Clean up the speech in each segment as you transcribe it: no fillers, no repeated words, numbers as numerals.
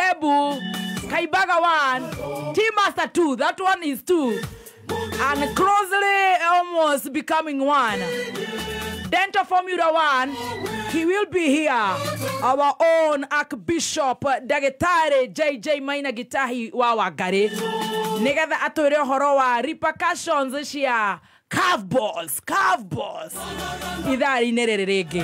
Ntebu, Kaibaga 1, T-Master 2, that one is 2. And closely almost becoming 1. Dental Formula 1, he will be here. Our own Archbishop Dagetare JJ Maina Gitahi Wawagare. Negatha atwire horo wa repercussions cia curveballs. Ithari nerere rege.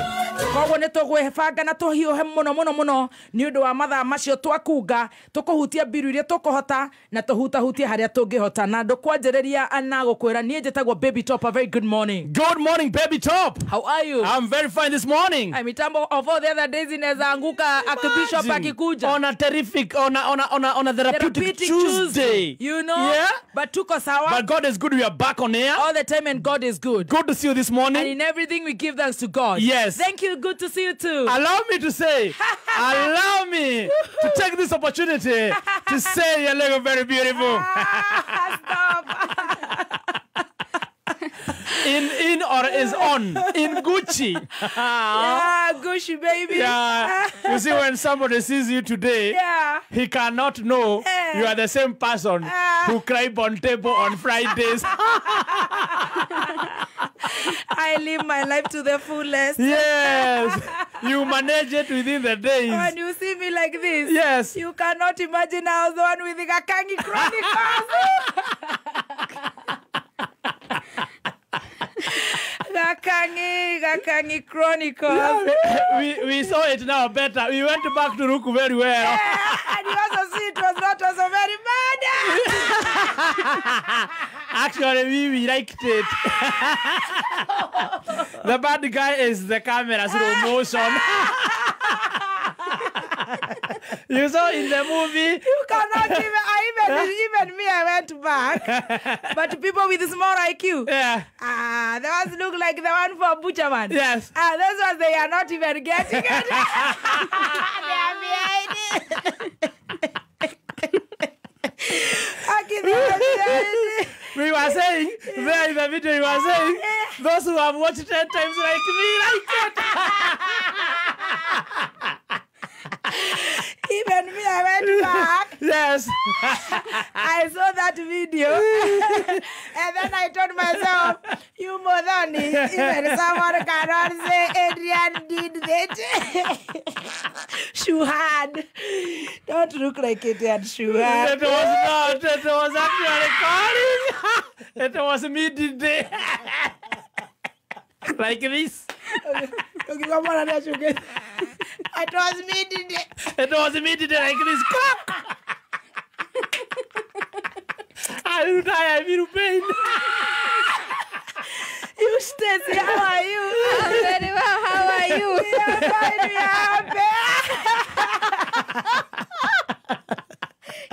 Koguo ne tugwebanga na tuhiuhe muno ni undu wa mathaa macio twakunga tukuhutia biru iria tukuhota na tuhutahutia haria tungihota na ndukwanjereria ana gukwira nie jetagwo Baby Top. A very good morning. Good morning, Baby Top. How are you? I'm very fine this morning. I mitambo of all the other days inaweza anguka Archbishop akikuja on a terrific on a therapeutic Tuesday. You know? Yeah. But tuko sawa. But God is good. We are back on air all the time and God is good. Good to see you this morning. And in everything we give thanks to God. Yes. Thank you. Good to see you too. Allow me to say, allow me to take this opportunity to say you're looking very beautiful. Stop. in or is on in Gucci. Yeah, Gucci baby. Yeah. You see, when somebody sees you today, yeah, he cannot know you are the same person who cried on table on Fridays. I live my life to the fullest. Yes. You manage it within the days. When you see me like this, yes, you cannot imagine I was the one with the Gakangi Chronicles. Gakangi Chronicles. Yeah, we saw it now better. We went back to Ruku very well. Yeah, and you also see it was not also very bad. Actually, we liked it. The bad guy is the camera slow motion. You saw in the movie. You cannot even me, I went back. But people with small IQ. Yeah. The ones look like the one for Butcherman. Yes. Those ones, they are not even getting it. They are behind it. We were saying, there in the video, we were saying, those who have watched 10 times like me, like it. Even me, I went back. Yes. I saw that video. And then I told myself, you Modani, even someone cannot say Adrian did that. Shuhad. Don't look like Adrian Shuhad. It was not. It was actually recording. It was me today. Like this. Okay, come on, it was me today. It was me today like this. I feel pain. You Stacy, how are you? I'm very well. How are you?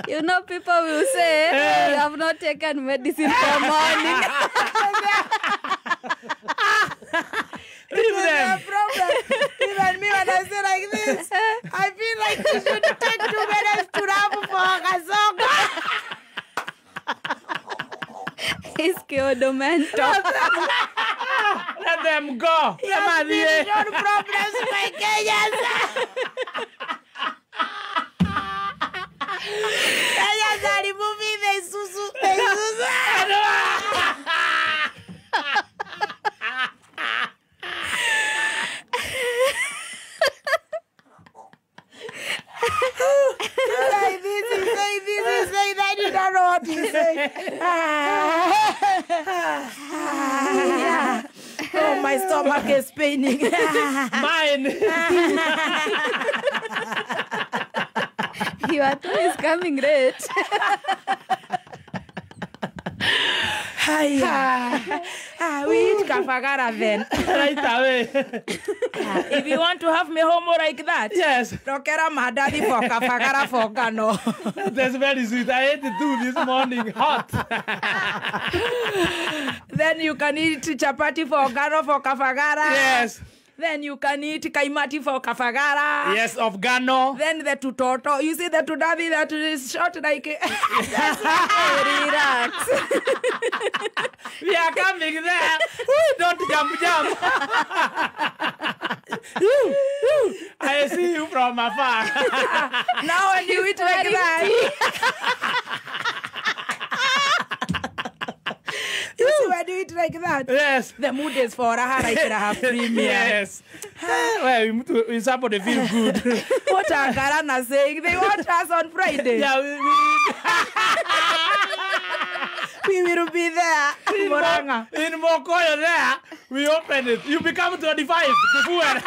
You know, people will say you have not taken medicine for morning. Even me, when I say like this, I feel like you should take 2 minutes to rap for Kasoka. He's Kyodomento. Let them go. Yes, no problems, my Kenyans. Kenyans are removing the susu. You say that you don't know what you say. Oh, my stomach is paining. Mine. Your toe is coming red. We eat kafagara then. Right away. If you want to have me home like that, Yes. Rokera madadi for kafagara for Gano. That's very sweet. I ate it too this morning. Hot. Then you can eat chapati for Gano for kafagara. Yes. Then you can eat kaimati for kafagara. Yes, of Gano. Then the tutoto. You see the tudadi that is short like... Relax. We are coming there. Don't jump. I see you from afar. Now when you eat You see when you eat like that? Yes. The mood is for Raha premium. Yes. Well, somebody feel good. What are Garana saying? They watch us on Friday. Yeah, We will be there. Muranga. in Mokoyo there, we open it. You become 25 to fuel.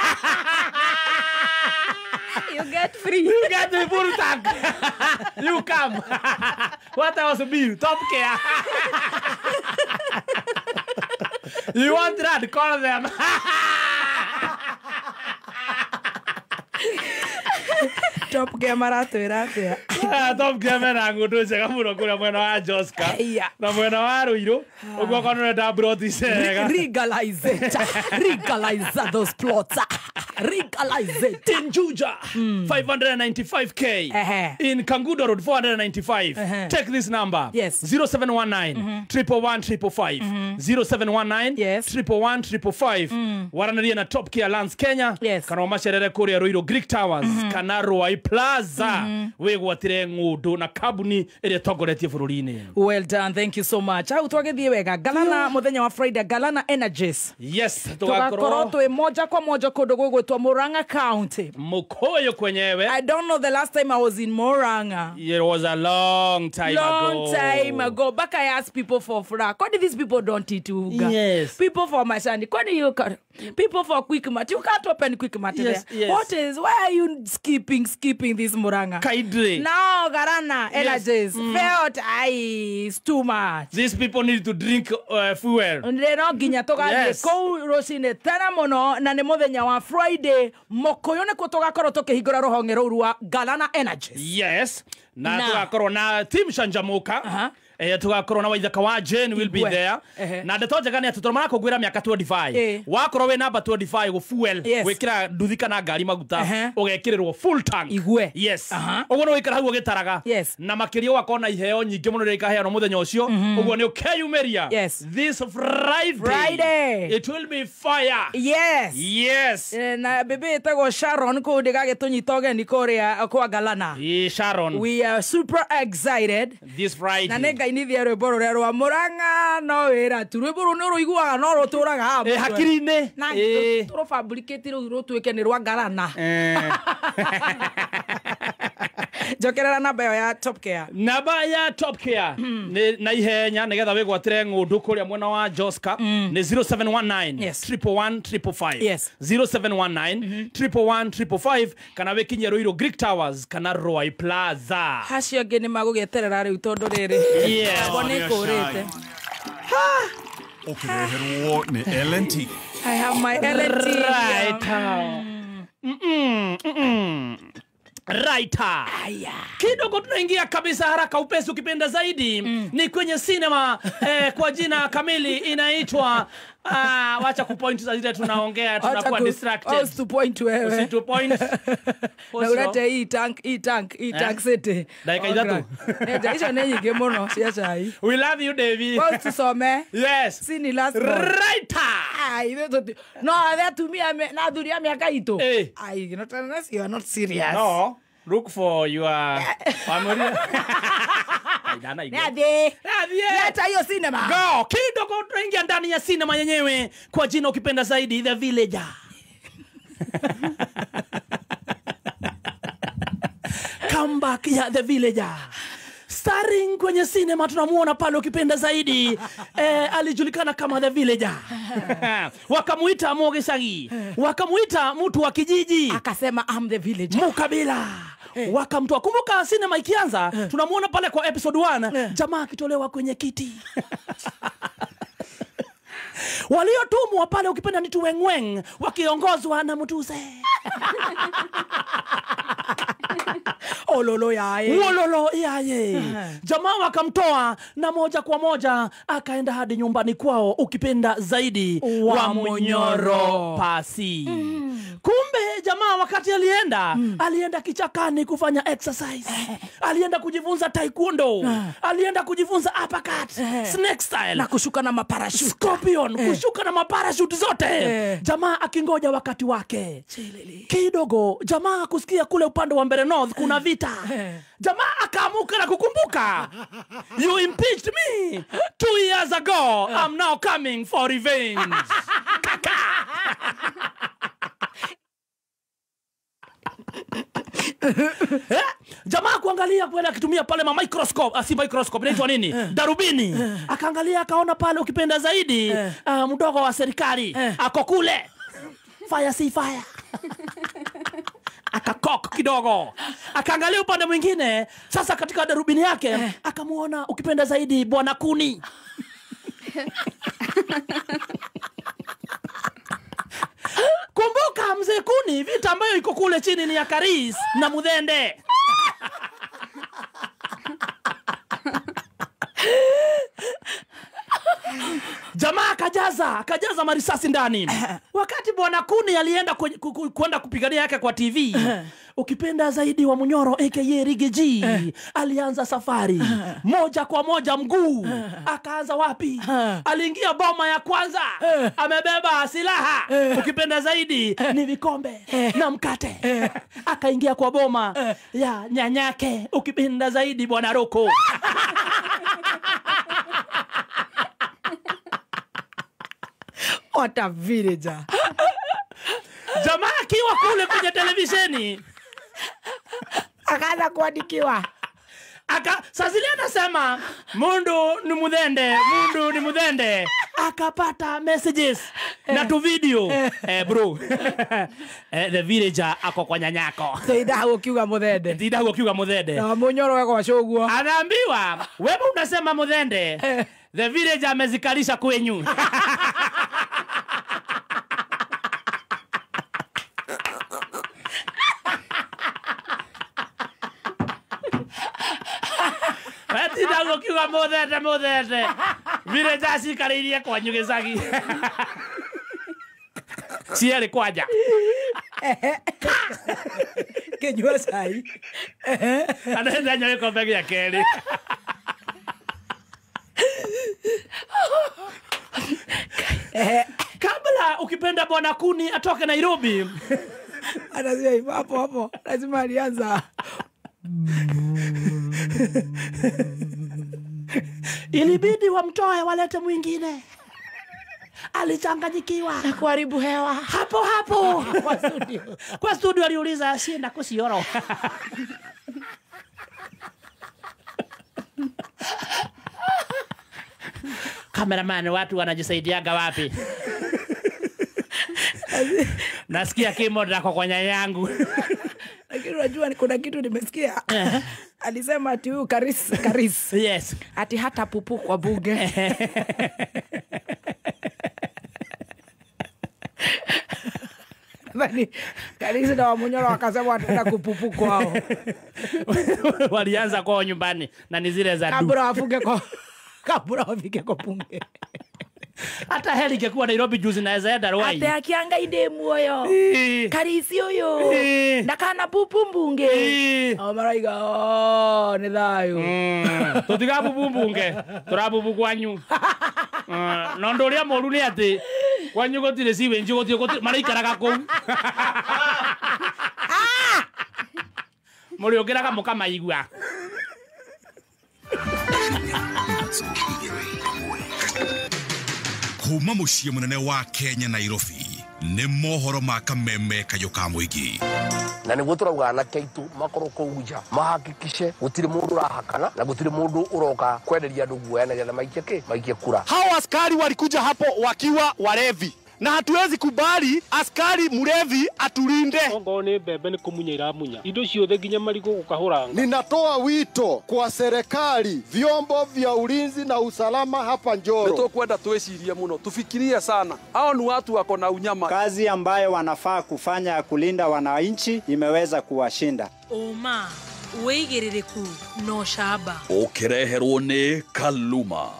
You get free. You get the full tank. You come. What else be? Top care. You want that? Call them. Top camera to there. Top care na ngutu njega muno kuria mwena wa Joska. Yeah. Na mwena wa Ruiru. Ugo kono da broti sega. Legalize it. Legalize those plots. Legalize it. In Juja, 595k. In Kangudo Road, 495. Take this number. Yes. 0719 111 0719 Yes. 111 Waranaria na Top Care Lands Kenya. Yes. Kana masherere kuria Ruiru Greek Towers. Kana Roai Plaza. Wegwatire ngudu na kabuni ere togoretie fururini. Well done. Thank you so much. Au twagethie wega. Galana muthenya wa Friday. Galana Energies. Yes. Tugakorwo twi moja kwa moja kundu gwitwa Murang'a County. Mukoyo kwenyewe. I don't know the last time I was in Murang'a. It was a long time ago. Back I asked people for Fra. Why do these people don't eat uga? Yes. People for Mashani. Why do you cut? People for Quick Mat. You can't open Quick Mat Yes, there. yes. What is? Why are you skipping this Murang'a? Kaidre. Now Garana Energies felt it's too much. These people need to drink fuel. Ndeno ginya togathie Yes. kou rocine tena muno na ni muthenya wa Friday mokoyo ne ko togakorwo tukihingura ruhonge ruru wa Galana Energies. Yes. Na Na. tugakorwo na team Shanjamuka. Tugakorwo na waithaka wa Jane will be Igwe. there. Na ndetoje gani atutoroma kugwira miaka 25. Wakorwo we number 25 go fuel Yes. wikira nduthika na ngari maguta ugekirirwo full tank. Igwe. Yes. Ugo no wikira hau ugitaraga. Yes. Na makiria wakona iheo nyingi muno rika heo muthenya ucio. Ugo ni ukeyumeria. Yes. This Friday. It will be fire. Yes. Yes. Na bebe etagwo Sharon ko ndigage tunyitoge ni korea kwa Galana. Sharon. We are super excited. This Friday. Na nega inithia rwimbo ruria rwa Murang'a no wira tu rwimbo ru no ruiguaga no ruturaga hapo. Hakiri-ini. Na turo fabricate ru rutwike ni rwa Galana. Jokerera namba ya Top Care. Namba ya Top Care na ihenya nigetha wigwatire ngundu kuria mwena wa Joska ni 0719 Yes. 111 Yes. 0719 111 kana wikinye Ruiru Greek Towers kana Roai Plaza. Hacio ngi ni magugieterera riu tondu riri. Yeah. Bone kurite. Ukireherwo ni LNT. I have my LNT. Right. Kidogo tunaingia kabisa haraka upesi ukipenda zaidi ni kwenye cinema kwa jina kamili inaitwa wacha kupoint za zile tunaongea tunakuwa distracted. Usipoint wewe. Usitupoint. Na urate hii tank city. Dakika idatu. Hizo ni nyingi muno cia chai. We love you David. Wewe tusome. Yes. Sini last month. Right. Ai no that to me na dhuria miaka itu. Eh. Ai you are not serious. No. Look for your family. Nade. Leta hiyo cinema. Go. Kidogo tunaingia ndani ya cinema yenyewe kwa jina ukipenda zaidi The Villager. Comeback ya The Villager. Starring kwenye cinema tunamuona pale ukipenda zaidi alijulikana kama The Villager. Wakamuita Mogeshagi. Wakamuita mtu wa kijiji. Akasema I'm the villager. Mukabila. Wakamtoa. Kumbuka cinema ikianza tunamuona pale kwa episode 1 jamaa akitolewa kwenye kiti. Waliotumwa pale ukipenda ni Tuwengweng wakiongozwa na Mutuse. Ololo yaye. Jamaa wakamtoa na moja kwa moja akaenda hadi nyumbani kwao ukipenda zaidi wa Munyoro Pasi. Kumbe jamaa wakati alienda kichakani kufanya exercise. Alienda kujifunza taekwondo. Alienda kujifunza uppercut, snake style na kushuka na maparachute. Scorpion 1 kushuka na maparachute zote. Jamaa akingoja wakati wake. Kidogo jamaa kusikia kule upande wa mbele north kuna vita. Jamaa akaamuka na kukumbuka. You impeached me 2 years ago. I'm now coming for revenge. Jamaa kuangalia kwenda akitumia pale microscope, si microscope, inaitwa nini? Darubini. Akaangalia akaona pale ukipenda zaidi mdogo wa serikali ako kule. Fire si fire. Akakok kidogo. Akaangalia upande mwingine. Sasa katika darubini yake akamuona ukipenda zaidi Bwana Kuni. Kumbuka mzee Kuni, vita ambayo iko kule chini ni ya Karis na Mudhende. Jamaa akajaza marisasi ndani. Wakati Bwana Kuni alienda kwenda kupigania yake kwa TV, ukipenda zaidi wa Munyoro aka Riggy G alianza safari moja kwa moja mguu. Akaanza wapi? Aliingia boma ya kwanza, amebeba silaha, ukipenda zaidi ni vikombe na mkate. Akaingia kwa boma ya nyanyake, ukipenda zaidi Bwana Roko. What a villager. Jamaa akiwa kule kwenye televisheni akaanza kuandikiwa. Sasa zile anasema Mundu ni Mudhende. Akapata messages na tu video. Bro. The villager ako kwa nyanyako. Seida ukiuga Mudhende. Na Munyoro wako washoguo. Anaambiwa, wewe unasema Mudhende. The villager amezikalisha kwenyu. Atidago kiuga Mudhende. Villager asikaririe kwa nyugezagi. Siele kwaja. Kenyua sai. Anaenda nyoe kwa begi ya Kelly. Kabla ukipenda Bwana Kuni atoke Nairobi, anasema hapo lazima alianza. Ilibidi wamtoe walete mwingine. Alichanganyikiwa na kuharibu hewa hapo kwa studio aliuliza asienda kusioro. Cameraman, watu wanajisaidiaga wapi? Nasikia kimo ndako kwa nyanyangu. Lakini unajua kuna kitu nimesikia. Alisema ati huyu Karis. Yes. Ati hata pupu kwa bunge. Bali Karis na Wamunyoro wakasema wataenda kupupu kwao. Walianza kwao nyumbani na ni zile za kabura wafike kwa bunge. Hata heli ingekuwa Nairobi juzi naweza enda Ruai. Ate akianga ide muoyo. Karisi huyo. Ndakana pupu mbunge. Maraiga ni thayo. Tutiga pupu mbunge. Turapupu kwanyu. Nondo ria moru ni ati kwanyu gotire siwe nji gotire maraikaraga kou. Muri ogeraga mukama igua. Kuma muciĩ munene wa Kenya Nairobi nĩ mohoro ma kameme kayo ka mũingĩ. Na nĩguo turauga anake aitu makorwo kũu nja mahakikishe gũtirĩ mũndũ ũrahakana na gũtirĩ mũndũ ũroka kwenderia andũ guoya nĩgetha maikie kura. Hao askari walikuja hapo wakiwa walevi na hatuwezi kubali askari mlevi atulinde. Ongo ni bebe ni kumunya iramunya indo ciothe nginya marigo gukahura. Ninatoa wito kwa serikali, vyombo vya ulinzi na usalama hapa Njoro. Tukwenda tuecirie muno, tufikirie sana. Hao ni watu wako na unyama. Kazi ambayo wanafaa kufanya ya kulinda wananchi imeweza kuwashinda. Oma uigiririku no shaba. Ukireherwo ni Kaluma.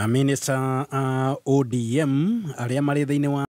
Minister ODM aria mari thiini wa